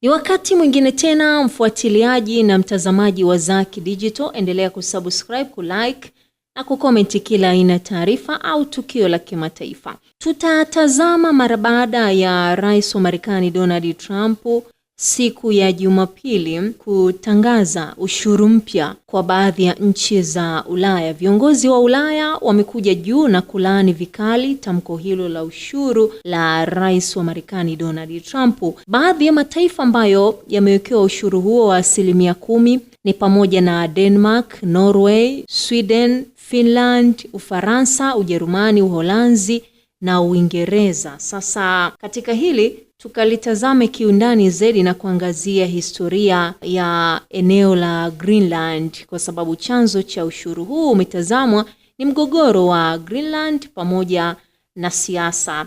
Ni wakati mwingine tena, mfuatiliaji na mtazamaji wa Zaki Digital, endelea kusubscribe, kulike na kukomenti kila aina taarifa au tukio la kimataifa. Tutatazama mara baada ya Rais wa Marekani Donald Trump siku ya Jumapili kutangaza ushuru mpya kwa baadhi ya nchi za Ulaya. Viongozi wa Ulaya wamekuja juu na kulaani vikali tamko hilo la ushuru la Rais wa Marekani Donald Trump. Baadhi ya mataifa ambayo yamewekewa ushuru huo wa 10% ni pamoja na Denmark, Norway, Sweden, Finland, Ufaransa, Ujerumani, Uholanzi na Uingereza. Sasa katika hili tukalitazame kiundani zaidi na kuangazia historia ya eneo la Greenland, kwa sababu chanzo cha ushuru huu umetazamwa ni mgogoro wa Greenland pamoja na siasa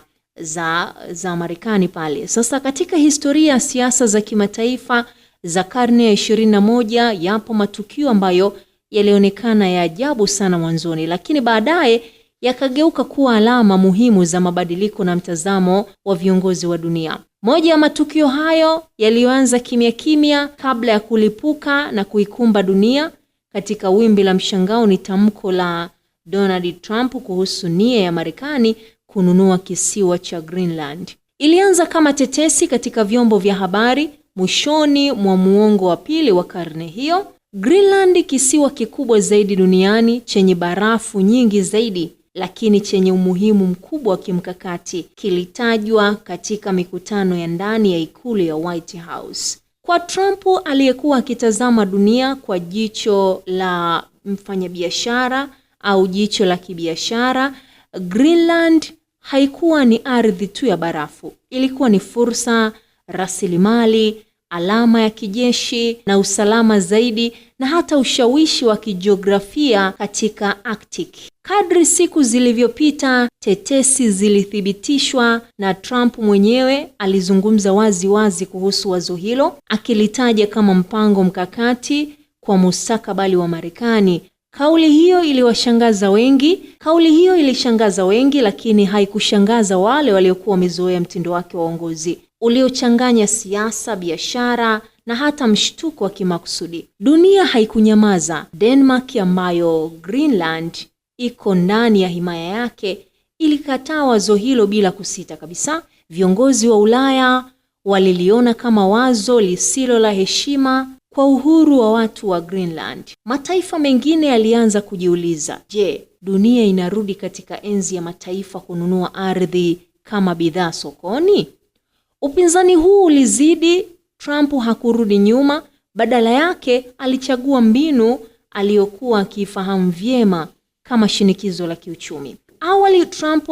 za Marekani pale. Sasa katika historia ya siasa za kimataifa za karne ya 21 yapo matukio ambayo yalionekana ya ajabu sana mwanzoni, lakini baadaye yakageuka kuwa alama muhimu za mabadiliko na mtazamo wa viongozi wa dunia. Moja ya matukio hayo yaliyoanza kimya kimya kabla ya kulipuka na kuikumba dunia katika wimbi la mshangao ni tamko la Donald Trump kuhusu nia ya Marekani kununua kisiwa cha Greenland. Ilianza kama tetesi katika vyombo vya habari mwishoni mwa muongo wa pili wa karne hiyo. Greenland, kisiwa kikubwa zaidi duniani chenye barafu nyingi zaidi, lakini chenye umuhimu mkubwa wa kimkakati, kilitajwa katika mikutano ya ndani ya ikulu ya White House. Kwa Trump aliyekuwa akitazama dunia kwa jicho la mfanyabiashara au jicho la kibiashara, Greenland haikuwa ni ardhi tu ya barafu. Ilikuwa ni fursa, rasilimali, alama ya kijeshi na usalama zaidi, na hata ushawishi wa kijiografia katika Arctic. Kadri siku zilivyopita, tetesi zilithibitishwa na Trump mwenyewe alizungumza wazi wazi kuhusu wazo hilo, akilitaja kama mpango mkakati kwa mustakabali wa Marekani. Kauli hiyo ilishangaza wengi, lakini haikushangaza wale waliokuwa wamezoea mtindo wake wa uongozi uliochanganya siasa, biashara na hata mshtuko wa kimakusudi. Dunia haikunyamaza. Denmark, ambayo Greenland iko ndani ya himaya yake, ilikataa wazo hilo bila kusita kabisa. Viongozi wa Ulaya waliliona kama wazo lisilo la heshima kwa uhuru wa watu wa Greenland. Mataifa mengine yalianza kujiuliza, je, dunia inarudi katika enzi ya mataifa kununua ardhi kama bidhaa sokoni? Upinzani huu ulizidi. Trump hakurudi nyuma, badala yake alichagua mbinu aliyokuwa akifahamu vyema kama shinikizo la kiuchumi. Awali Trump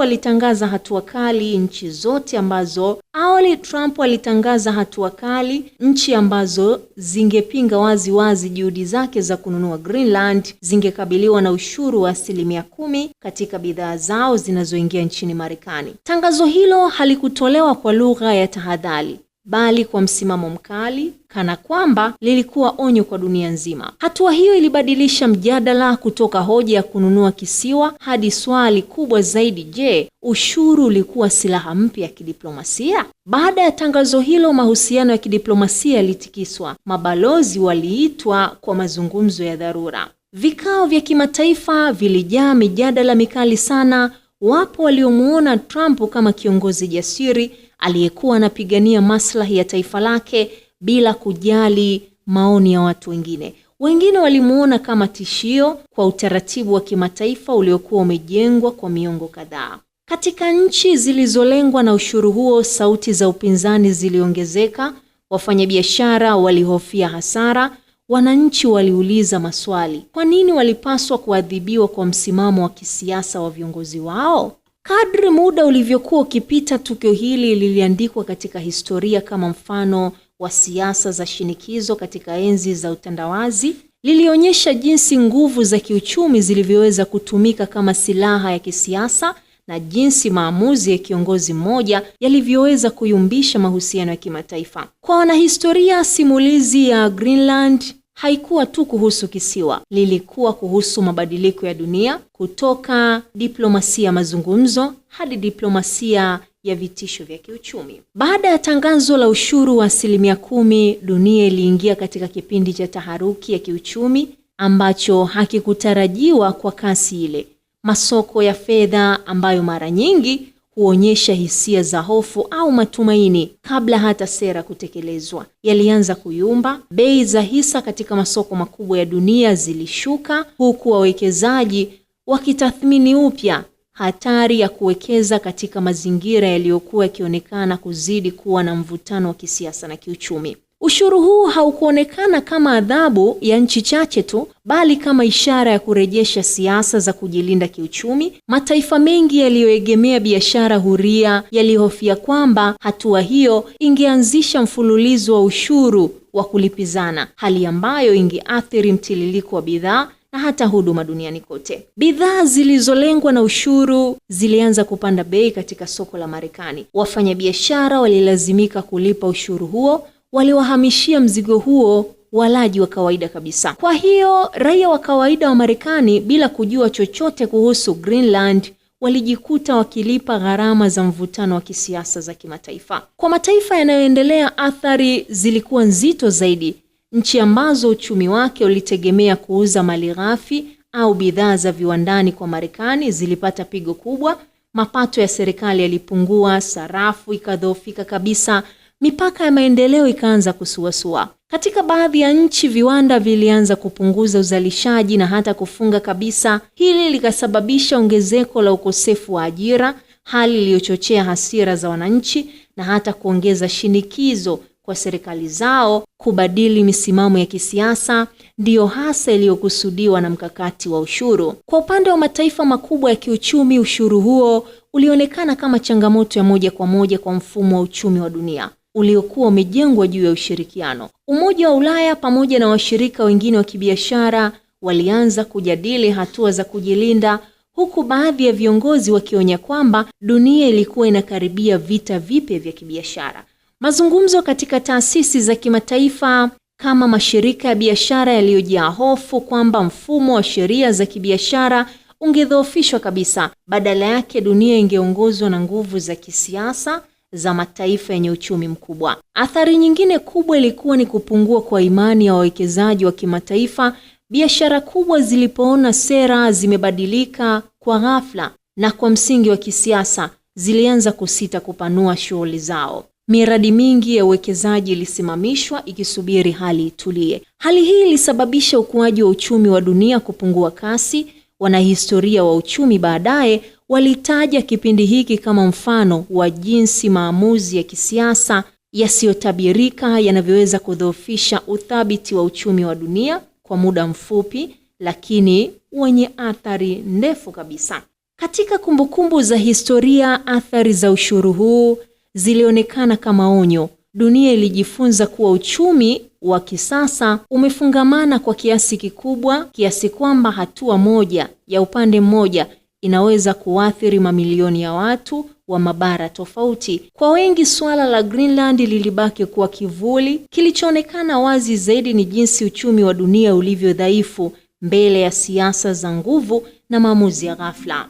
alitangaza hatua kali nchi ambazo zingepinga wazi wazi juhudi zake za kununua Greenland zingekabiliwa na ushuru wa 10% katika bidhaa zao zinazoingia nchini Marekani. Tangazo hilo halikutolewa kwa lugha ya tahadhari, bali kwa msimamo mkali, kana kwamba lilikuwa onyo kwa dunia nzima. Hatua hiyo ilibadilisha mjadala kutoka hoja ya kununua kisiwa hadi swali kubwa zaidi: je, ushuru ulikuwa silaha mpya ya kidiplomasia? Baada ya tangazo hilo, mahusiano ya kidiplomasia yalitikiswa. Mabalozi waliitwa kwa mazungumzo ya dharura. Vikao vya kimataifa vilijaa mijadala mikali sana. Wapo waliomuona Trump kama kiongozi jasiri aliyekuwa anapigania maslahi ya taifa lake bila kujali maoni ya watu wengine. Wengine walimuona kama tishio kwa utaratibu wa kimataifa uliokuwa umejengwa kwa miongo kadhaa. Katika nchi zilizolengwa na ushuru huo, sauti za upinzani ziliongezeka. Wafanyabiashara walihofia hasara. Wananchi waliuliza maswali: kwa nini walipaswa kuadhibiwa kwa msimamo wa kisiasa wa viongozi wao? Kadri muda ulivyokuwa ukipita, tukio hili liliandikwa katika historia kama mfano wa siasa za shinikizo katika enzi za utandawazi. Lilionyesha jinsi nguvu za kiuchumi zilivyoweza kutumika kama silaha ya kisiasa na jinsi maamuzi ya kiongozi mmoja yalivyoweza kuyumbisha mahusiano ya kimataifa. Kwa wanahistoria, simulizi ya Greenland haikuwa tu kuhusu kisiwa, lilikuwa kuhusu mabadiliko ya dunia, kutoka diplomasia mazungumzo hadi diplomasia ya vitisho vya kiuchumi. Baada ya tangazo la ushuru wa 10%, dunia iliingia katika kipindi cha taharuki ya kiuchumi ambacho hakikutarajiwa kwa kasi ile. Masoko ya fedha ambayo mara nyingi huonyesha hisia za hofu au matumaini kabla hata sera kutekelezwa, yalianza kuyumba. Bei za hisa katika masoko makubwa ya dunia zilishuka, huku wawekezaji wakitathmini upya hatari ya kuwekeza katika mazingira yaliyokuwa yakionekana kuzidi kuwa na mvutano wa kisiasa na kiuchumi. Ushuru huu haukuonekana kama adhabu ya nchi chache tu, bali kama ishara ya kurejesha siasa za kujilinda kiuchumi. Mataifa mengi yaliyoegemea biashara huria yalihofia kwamba hatua hiyo ingeanzisha mfululizo wa ushuru wa kulipizana, hali ambayo ingeathiri mtiririko wa bidhaa na hata huduma duniani kote. Bidhaa zilizolengwa na ushuru zilianza kupanda bei katika soko la Marekani. Wafanyabiashara walilazimika kulipa ushuru huo, waliwahamishia mzigo huo walaji wa kawaida kabisa. Kwa hiyo raia wa kawaida wa Marekani, bila kujua chochote kuhusu Greenland, walijikuta wakilipa gharama za mvutano wa kisiasa za kimataifa. Kwa mataifa yanayoendelea, athari zilikuwa nzito zaidi. Nchi ambazo uchumi wake ulitegemea kuuza malighafi au bidhaa za viwandani kwa Marekani zilipata pigo kubwa. Mapato ya serikali yalipungua, sarafu ikadhoofika kabisa, mipaka ya maendeleo ikaanza kusuasua. Katika baadhi ya nchi, viwanda vilianza kupunguza uzalishaji na hata kufunga kabisa. Hili likasababisha ongezeko la ukosefu wa ajira, hali iliyochochea hasira za wananchi na hata kuongeza shinikizo kwa serikali zao kubadili misimamo ya kisiasa, ndiyo hasa iliyokusudiwa na mkakati wa ushuru. Kwa upande wa mataifa makubwa ya kiuchumi, ushuru huo ulionekana kama changamoto ya moja kwa moja kwa mfumo wa uchumi wa dunia uliokuwa umejengwa juu ya ushirikiano. Umoja wa Ulaya pamoja na washirika wengine wa kibiashara walianza kujadili hatua za kujilinda, huku baadhi ya viongozi wakionya kwamba dunia ilikuwa inakaribia vita vipya vya kibiashara. Mazungumzo katika taasisi za kimataifa kama mashirika ya biashara yaliyojaa hofu kwamba mfumo wa sheria za kibiashara ungedhoofishwa kabisa. Badala yake, dunia ingeongozwa na nguvu za kisiasa za mataifa yenye uchumi mkubwa. Athari nyingine kubwa ilikuwa ni kupungua kwa imani ya wawekezaji wa kimataifa. Biashara kubwa zilipoona sera zimebadilika kwa ghafla na kwa msingi wa kisiasa, zilianza kusita kupanua shughuli zao. Miradi mingi ya uwekezaji ilisimamishwa ikisubiri hali itulie. Hali hii ilisababisha ukuaji wa uchumi wa dunia kupungua kasi. Wanahistoria wa uchumi baadaye walitaja kipindi hiki kama mfano wa jinsi maamuzi ya kisiasa yasiyotabirika yanavyoweza kudhoofisha uthabiti wa uchumi wa dunia kwa muda mfupi, lakini wenye athari ndefu kabisa. Katika kumbukumbu za historia, athari za ushuru huu zilionekana kama onyo. Dunia ilijifunza kuwa uchumi wa kisasa umefungamana kwa kiasi kikubwa, kiasi kwamba hatua moja ya upande mmoja inaweza kuathiri mamilioni ya watu wa mabara tofauti. Kwa wengi, suala la Greenland lilibaki kuwa kivuli. Kilichoonekana wazi zaidi ni jinsi uchumi wa dunia ulivyo dhaifu mbele ya siasa za nguvu na maamuzi ya ghafla.